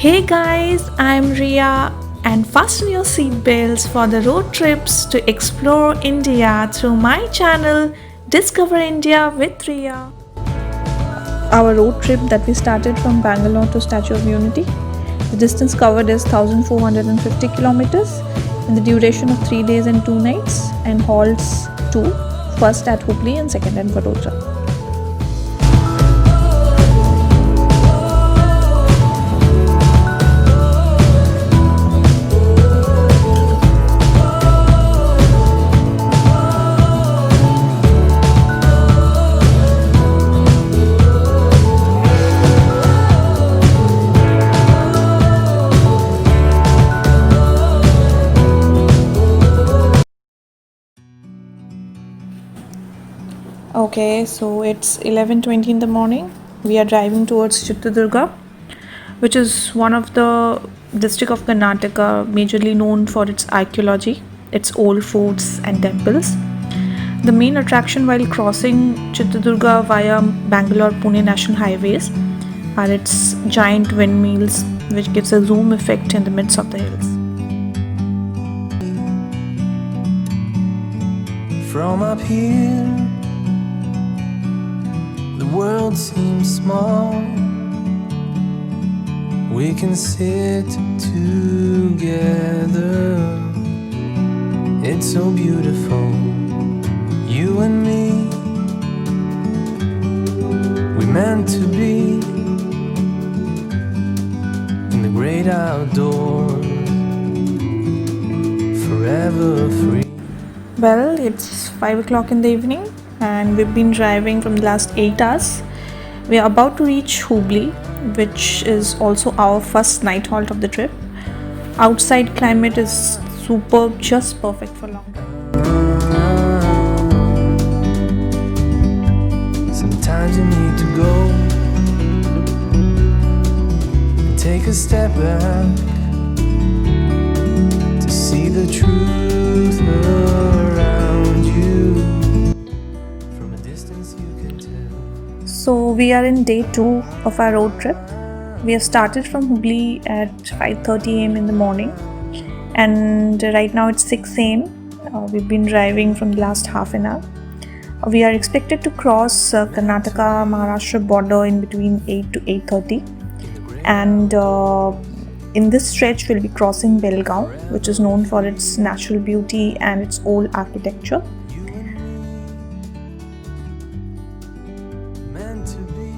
Hey guys, I'm Ria and fasten your seatbelts for the road trips to explore India through my channel Discover India with Ria. Our road trip that we started from Bangalore to Statue of Unity. The distance covered is 1450 kilometers in the duration of 3 days and 2 nights and halts 2, first at Hubli and second at Vadodara. Okay, so it's 11:20 in the morning. We are driving towards Chittadurga, which is one of the district of Karnataka majorly known for its archaeology, its old forts and temples. The main attraction while crossing Chittadurga via Bangalore-Pune National Highways are its giant windmills, which gives a zoom effect in the midst of the hills. From up here, the world seems small. We can sit together. It's so beautiful, you and me. We meant to be in the great outdoors, forever free. Well, it's 5 o'clock in the evening and we've been driving from the last 8 hours. We are about to reach Hubli, which is also our first night halt of the trip. Outside climate is superb, just perfect for long drive. Sometimes you need to go and take a step back to see the truth around you. From a distance you can tell. So we are in day 2 of our road trip. We have started from Hubli at 5:30 am in the morning and right now it's 6 am. We've been driving from the last half an hour. We are expected to cross Karnataka-Maharashtra border in between 8 to 8:30 and in this stretch we'll be crossing Belgaum, which is known for its natural beauty and its old architecture. Meant to be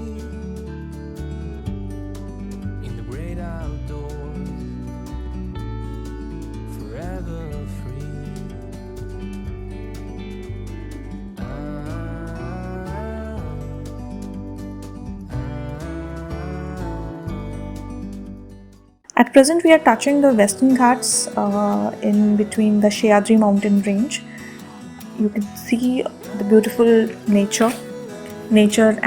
in the great outdoors, forever free. At present, we are touching the Western Ghats in between the Sahyadri mountain range. You can see the beautiful nature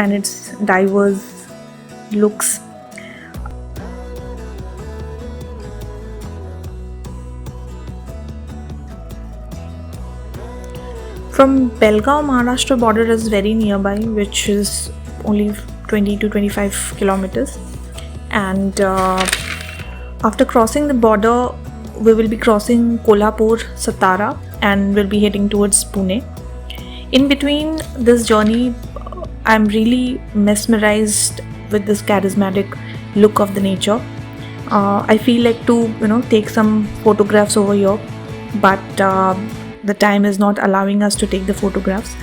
and its diverse looks. From Belgaum, Maharashtra border is very nearby, which is only 20 to 25 kilometers. And after crossing the border, we will be crossing Kolhapur, Satara and we'll be heading towards Pune. In between this journey, I'm really mesmerized with this charismatic look of the nature. I feel like to take some photographs over here, but the time is not allowing us to take the photographs.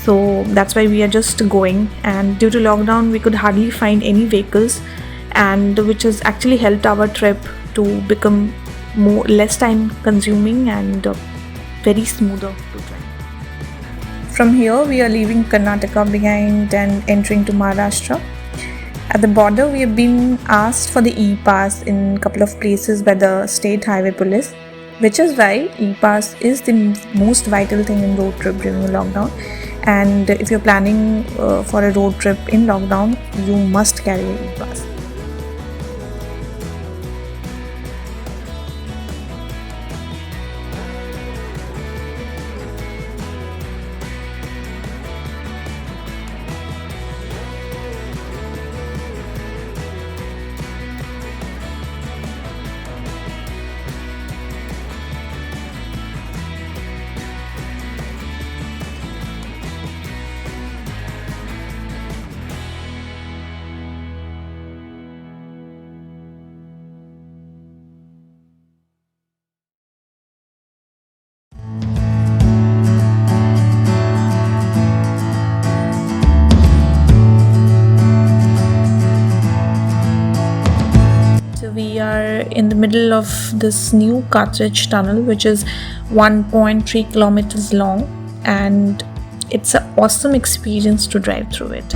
So that's why we are just going, and due to lockdown we could hardly find any vehicles, and which has actually helped our trip to become less time consuming and very smoother to drive. From here we are leaving Karnataka behind and entering to Maharashtra. At the border we have been asked for the e-pass in a couple of places by the state highway police, which is why e-pass is the most vital thing in road trip during the lockdown. And if you're planning for a road trip in lockdown, you must carry an e-pass. middle of this new cartridge tunnel, which is 1.3 kilometers long, and it's an awesome experience to drive through it.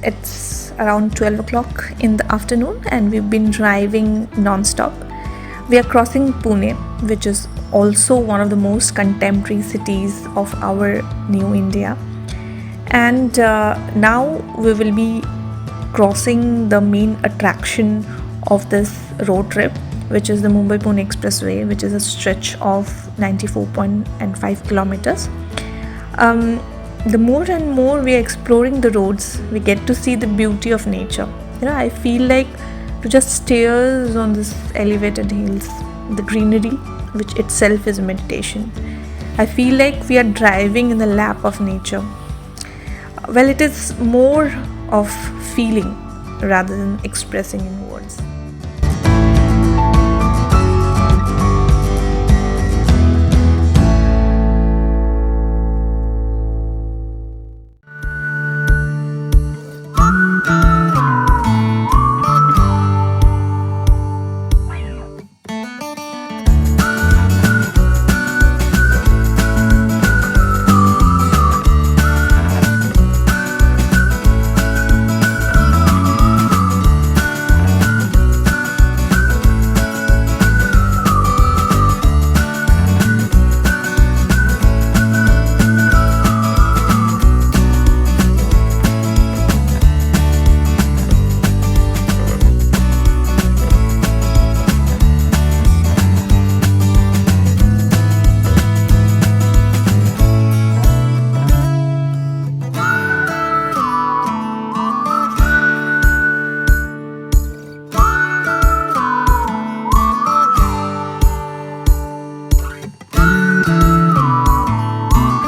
It's around 12 o'clock in the afternoon and we've been driving non-stop. We are crossing Pune, which is also one of the most contemporary cities of our new India. And now we will be crossing the main attraction of this road trip, which is the Mumbai-Pune Expressway, which is a stretch of 94.5 kilometers. The more and more we are exploring the roads, we get to see the beauty of nature. I feel like to just stare on these elevated hills, the greenery, which itself is a meditation. I feel like we are driving in the lap of nature. Well, it is more of feeling rather than expressing in words.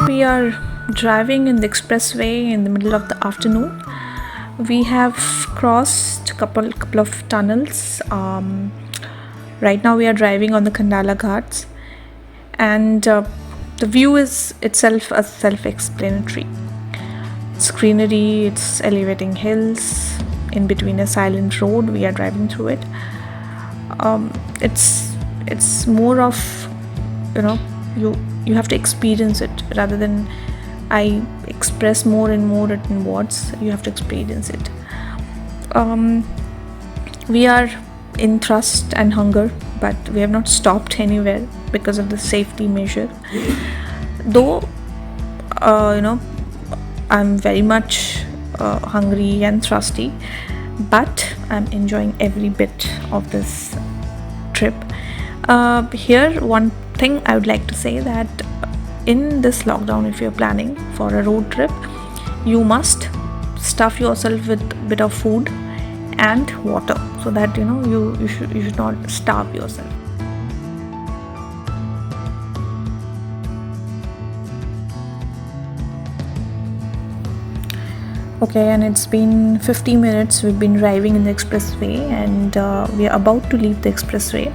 We are driving in the expressway in the middle of the afternoon. We have crossed a couple of tunnels. Right now we are driving on the Khandala Ghats, and the view is itself a self-explanatory. It's greenery, it's elevating hills. In between a silent road, we are driving through it. It's more of, you have to experience it rather than I express more and more in words. You have to experience it. We are in thirst and hunger, but we have not stopped anywhere because of the safety measure. Though I'm very much hungry and thirsty, but I'm enjoying every bit of this trip. Here, one thing I would like to say that in this lockdown, if you're planning for a road trip, you must stuff yourself with a bit of food and water so that you should not starve yourself. Okay, and it's been 50 minutes we've been driving in the expressway, and we are about to leave the expressway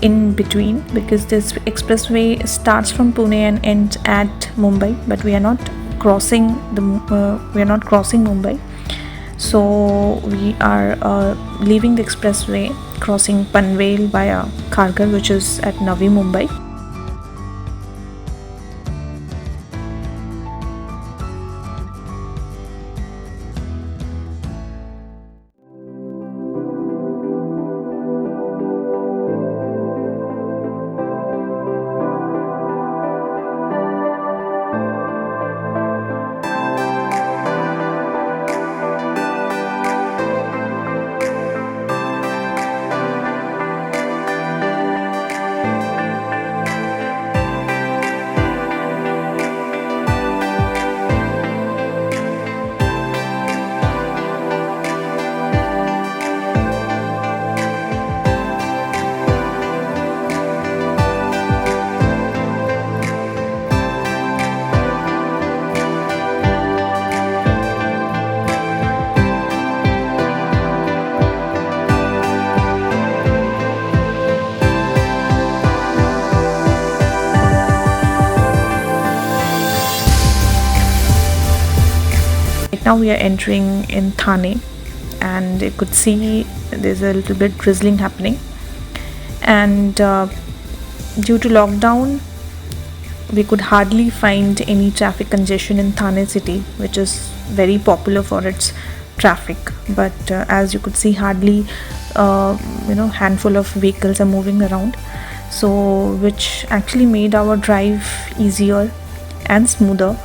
in between, because this expressway starts from Pune and ends at Mumbai, but we are not crossing Mumbai. So we are leaving the expressway, crossing Panvel via Kharghar, which is at Navi Mumbai. now we are entering in Thane, and you could see there's a little bit drizzling happening. And due to lockdown, we could hardly find any traffic congestion in Thane city, which is very popular for its traffic. But as you could see, hardly handful of vehicles are moving around, so which actually made our drive easier and smoother,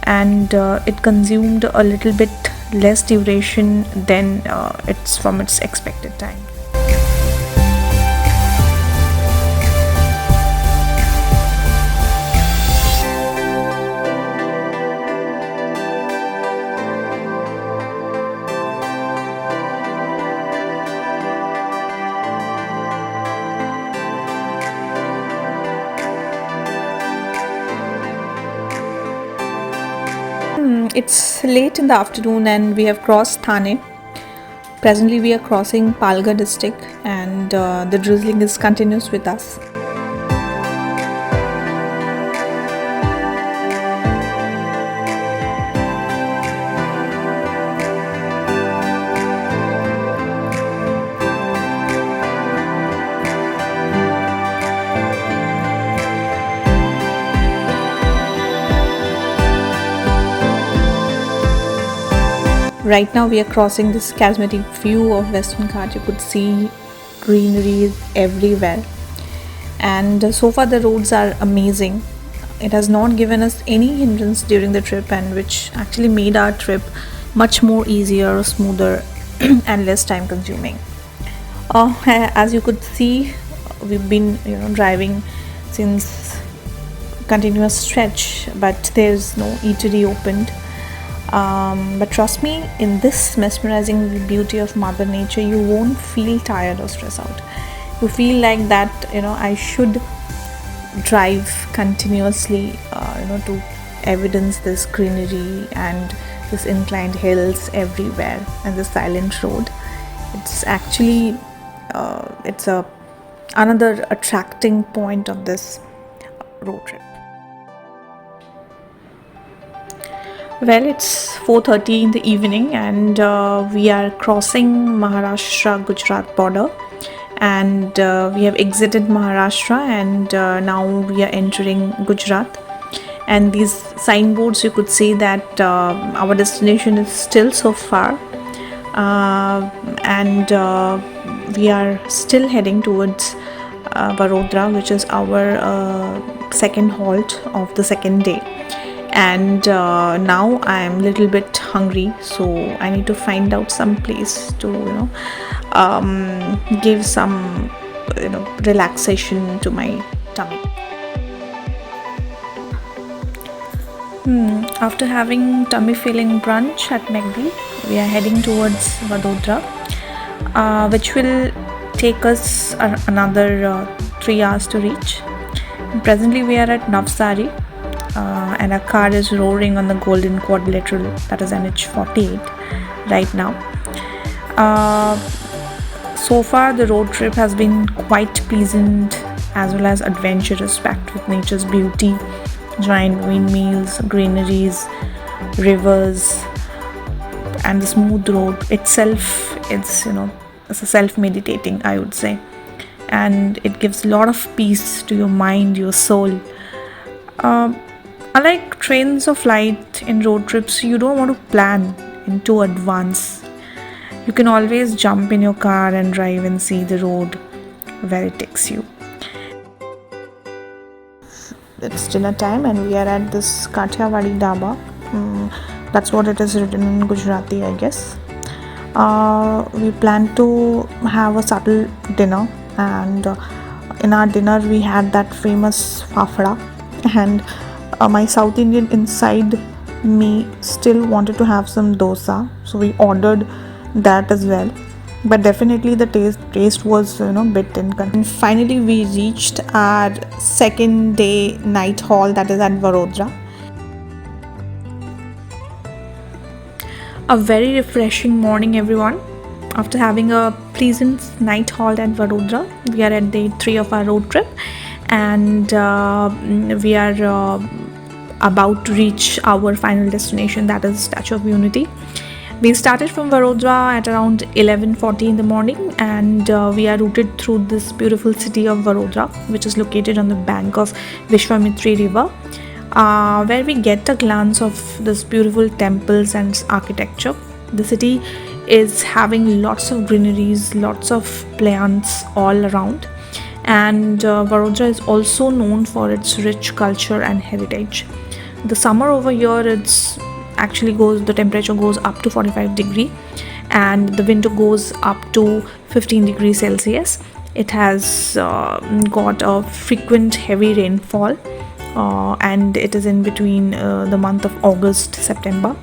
and it consumed a little bit less duration than it's from its expected time. It's late in the afternoon and we have crossed Thane. Presently we are crossing Palghar district, and the drizzling is continuous with us. Right now we are crossing this charismatic view of Western Ghat. You could see greenery everywhere, and so far the roads are amazing. It has not given us any hindrance during the trip, and which actually made our trip much more easier, smoother and less time consuming. As you could see, we've been driving since continuous stretch, but there's no eatery opened. But trust me, in this mesmerizing beauty of Mother Nature, you won't feel tired or stressed out. You feel like that I should drive continuously to evidence this greenery and this inclined hills everywhere and the silent road. It's actually it's another attracting point of this road trip. Well, it's 4:30 in the evening, and we are crossing Maharashtra-Gujarat border, and we have exited Maharashtra, and now we are entering Gujarat. And these signboards, you could see that our destination is still so far, and we are still heading towards Vadodara, which is our second halt of the second day. And now I am a little bit hungry, so I need to find out some place to give some relaxation to my tummy. After having tummy filling brunch at McD, we are heading towards Vadodara, which will take us another 3 hours to reach. Presently we are at Navsari, and our car is roaring on the golden quadrilateral, that is NH48 right now. So far the road trip has been quite pleasant as well as adventurous, packed with nature's beauty, giant windmills, greeneries, rivers, and the smooth road itself. It's it's a self-meditating, I would say, and it gives a lot of peace to your mind, your soul. Unlike trains or flight, in road trips you don't want to plan into advance. You can always jump in your car and drive and see the road where it takes you. It's dinner time and we are at this Kathiawadi Dhaba. That's what it is written in Gujarati, I guess. We plan to have a subtle dinner, and in our dinner we had that famous fafda, and my South Indian inside me still wanted to have some dosa, so we ordered that as well. But definitely the taste was bit inconsistent. And finally we reached our second day night hall, that is at Vadodara. A very refreshing morning, everyone. After having a pleasant night halt at Vadodara, we are at day 3 of our road trip, and we are about to reach our final destination, that is Statue of Unity. We started from Vadodara at around 11:40 in the morning, and we are routed through this beautiful city of Vadodara, which is located on the bank of Vishwamitri River, where we get a glance of this beautiful temples and architecture. The city is having lots of greeneries, lots of plants all around, and Vadodara is also known for its rich culture and heritage. The summer over here, the temperature goes up to 45 degree, and the winter goes up to 15 degrees Celsius. It has got a frequent heavy rainfall, and it is in between the month of August September.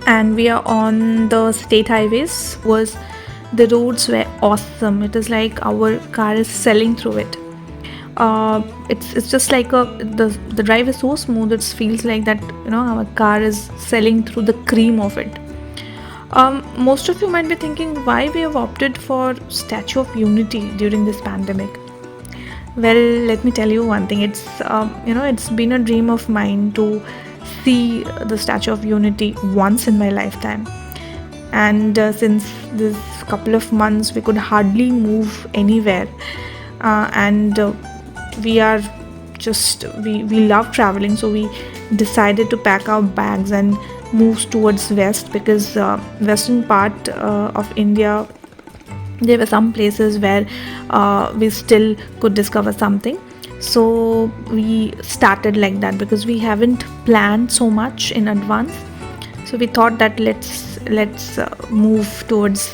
And we are on the state highways. The roads were awesome. It is like our car is sailing through it. It's just like the drive is so smooth. It feels like that our car is sailing through the cream of it. Most of you might be thinking why we have opted for Statue of Unity during this pandemic. Well, let me tell you one thing. It's been a dream of mine to see the Statue of Unity once in my lifetime, and since this couple of months we could hardly move anywhere, and we are we love traveling, so we decided to pack our bags and move towards west, because western part of India, there were some places where we still could discover something. So we started like that, because we haven't planned so much in advance. So we thought that let's move towards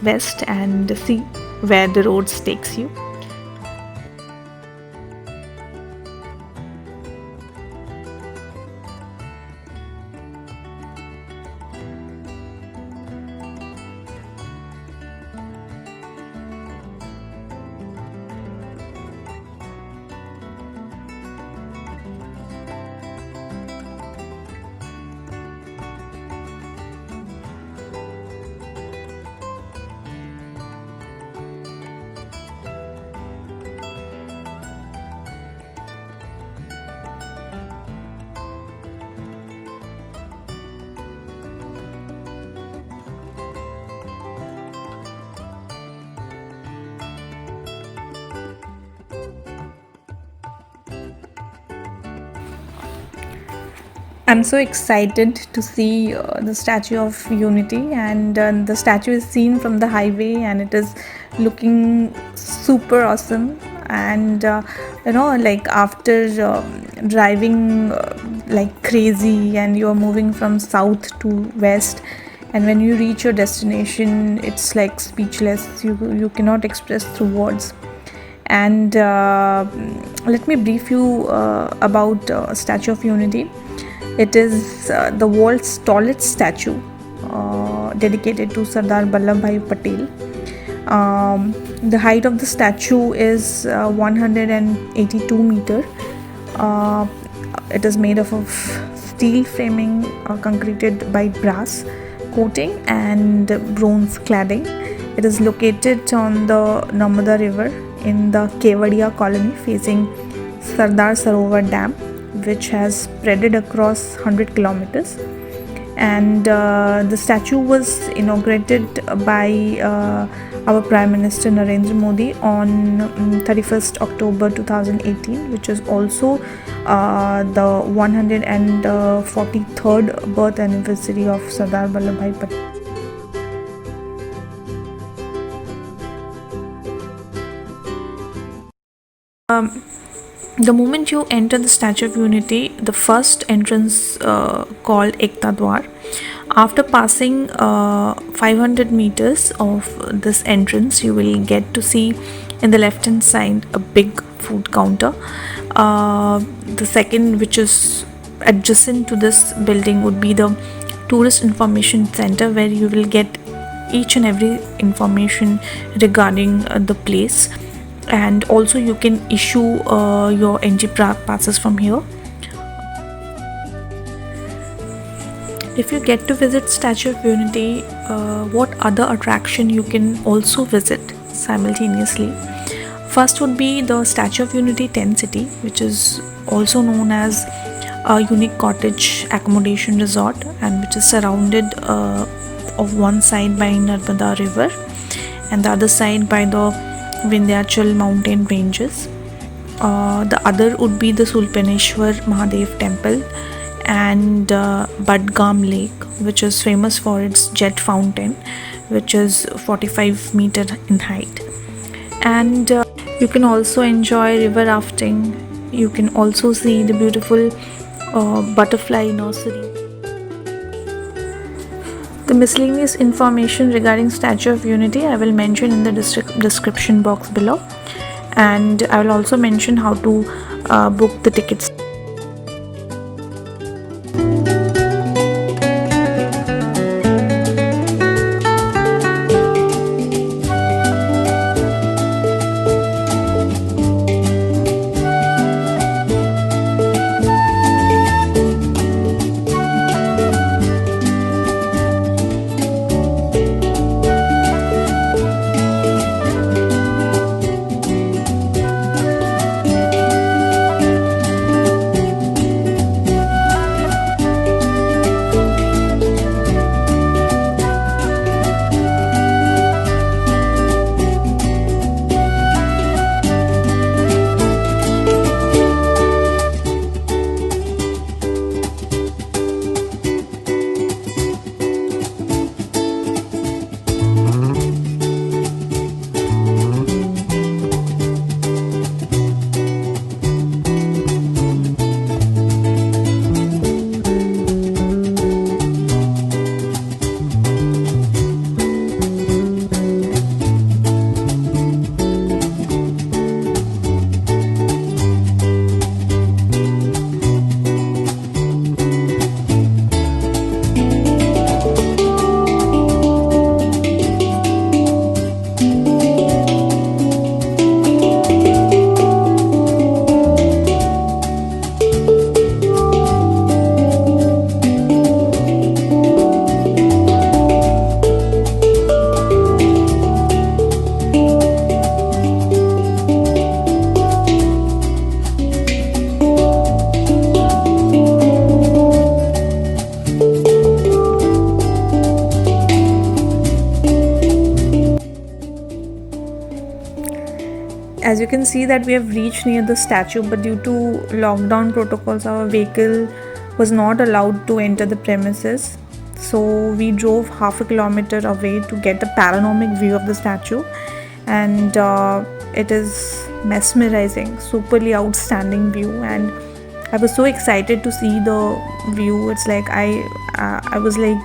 west and see where the roads takes you. I'm so excited to see the Statue of Unity, and the statue is seen from the highway, and it is looking super awesome. And like after driving like crazy, and you're moving from south to west, and when you reach your destination, it's like speechless. You cannot express through words. And let me brief you about Statue of Unity. It is the world's tallest statue, dedicated to Sardar Vallabhbhai Patel. The height of the statue is 182 meter. It is made of steel framing, concreted by brass coating and bronze cladding. It is located on the Narmada River in the Kevadia colony, facing Sardar Sarovar Dam, which has spreaded across 100 kilometers. And the statue was inaugurated by our Prime Minister Narendra Modi on 31st October 2018, which is also the 143rd birth anniversary of Sardar Vallabhbhai Patel. The moment you enter the Statue of Unity, the first entrance called Ekta Dwar. After passing 500 meters of this entrance, you will get to see in the left hand side a big food counter. The second, which is adjacent to this building, would be the tourist information center, where you will get each and every information regarding the place, and also you can issue your entry passes from here. If you get to visit Statue of Unity, what other attraction you can also visit simultaneously? First would be the Statue of Unity tent city, which is also known as a unique cottage accommodation resort, and which is surrounded of one side by Narmada river and the other side by the Vindhyachal mountain ranges. The other would be the Sulpaneshwar Mahadev temple and Badgam lake, which is famous for its jet fountain, which is 45 meter in height. And you can also enjoy river rafting. You can also see the beautiful butterfly nursery. The miscellaneous information regarding Statue of Unity I will mention in the description box below, and I will also mention how to book the tickets. As you can see that we have reached near the statue, but due to lockdown protocols our vehicle was not allowed to enter the premises, so we drove half a kilometer away to get a panoramic view of the statue, and it is mesmerizing, superly outstanding view, and I was so excited to see the view. It's like I was like,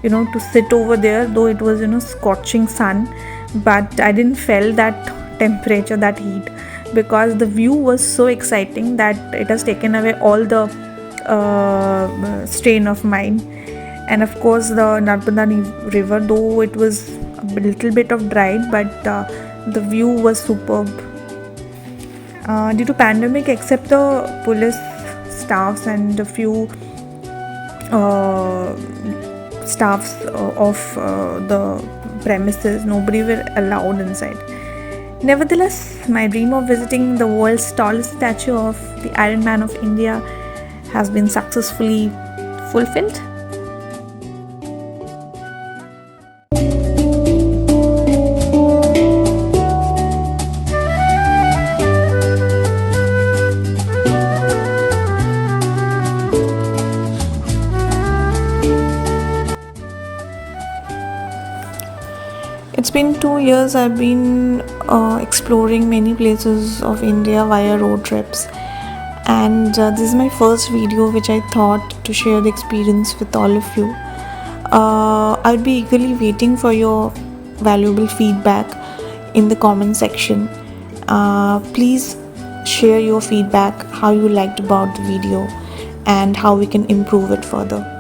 to sit over there, though it was scorching sun, but I didn't feel that temperature, that heat, because the view was so exciting that it has taken away all the strain of mine. And of course the Narmada river, though it was a little bit of dried, but the view was superb. Due to pandemic, except the police staffs and a few staffs of the premises, nobody were allowed inside. Nevertheless, my dream of visiting the world's tallest statue of the Iron Man of India has been successfully fulfilled. It's been 2 years I've been exploring many places of India via road trips, and this is my first video which I thought to share the experience with all of you. I'll be eagerly waiting for your valuable feedback in the comment section. Please share your feedback, how you liked about the video, and how we can improve it further.